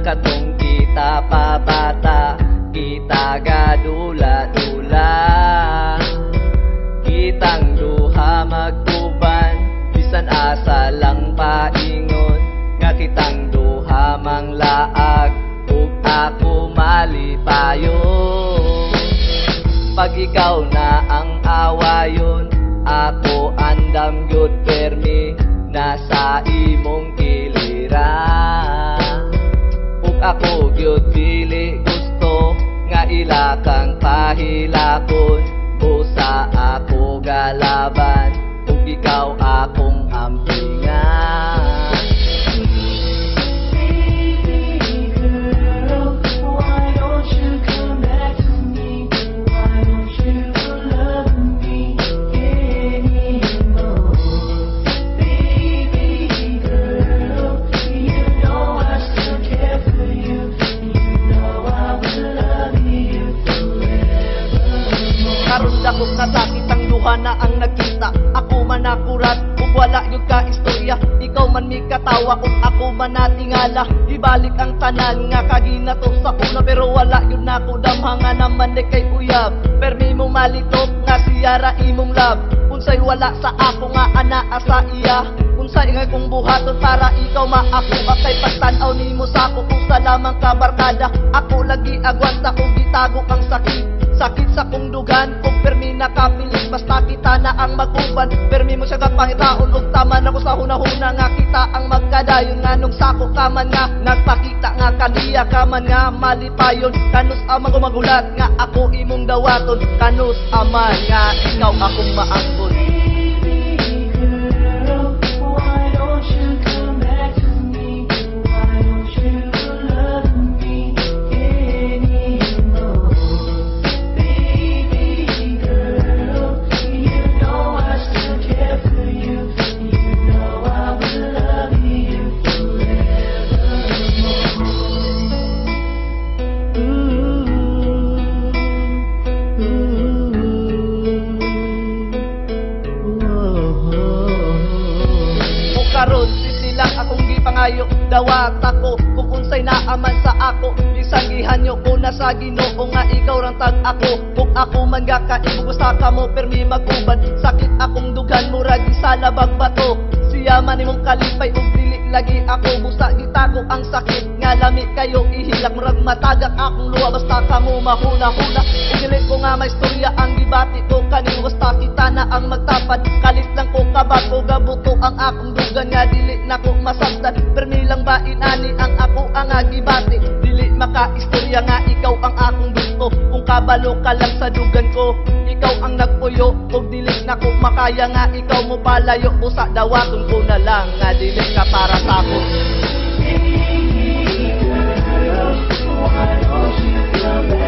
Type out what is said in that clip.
katong kita pa bata, kita gadula-dula. Kitang duha magtuban, bisan asa lang paingon, nga kitang duha manglaag, ug ako malipayon. Pag ikaw na ang awayon, ako andam gyud permi, nasa imong giliran. Ug ako gyud dili gusto, nga ila kang pahilakon, busa ako galaban, ug ikaw akong ampingan. Karon dakok nasakit ang duha na ang nagkita, ako man nakurat ug wala gyud ka istorya. Ikaw man mi katawa ug ako man natingala, ibalik ang tanan nga kaginato sa una, pero wala gyud nako damhanga naman kay uyab. Permi mo malitok nga siyara imong love, unsay wala sa ako nga anaa sa iya. Unsay nga kong buhaton para ikaw maako, akay pagtan-aw nimo sa ako kung sa lamang kabarkada. Ako lagi agwanta kung gitago ang sakit, sakit sa kong dugan, kung permi nakapilit, basta kita na ang mag-uban. Permi mo siya kapangitaon, ug taman ako sa hunahuna, nga kita ang magkadayon. Nga nung sako kaman nga, nagpakita nga kaniya kaman nga malipayon. Kanus amang gumagulat, nga ako imong dawaton, kanus aman nga ikaw akong maangkon. Karon sisilang akong gipangayo, dawat ako kung unsay naaman sa ako. Bisan gihanyo ko na sa Ginoo nga ikaw rang tag ako, kung ako man gakaibog sa kamo permi maguban. Sakit akong dugan murag sa labag bato, siya man imong kalipay ug dili lagi ako busa. Gitago ang sakit nga lami kayo ihilak, murag matagak akong luha basta kamo mahuna-huna. Igilit ko nga may istorya ang gibati ko kanino, basta kita na ang magtapad. Kalit lang ko kabako gabuto ang akong dugan, nga dili na ko masabtan. Permi lang ba inani ang ako ang gibati, dili makaistorya nga ikaw ang akong gusto. Kung kabalo ka lang sa dugan ko, ikaw ang nagpuyo, ug dili na ko makaya nga ikaw mo palayo. Usa dawaton ko na lang nga dili ka para sa ako. Why don't you come back?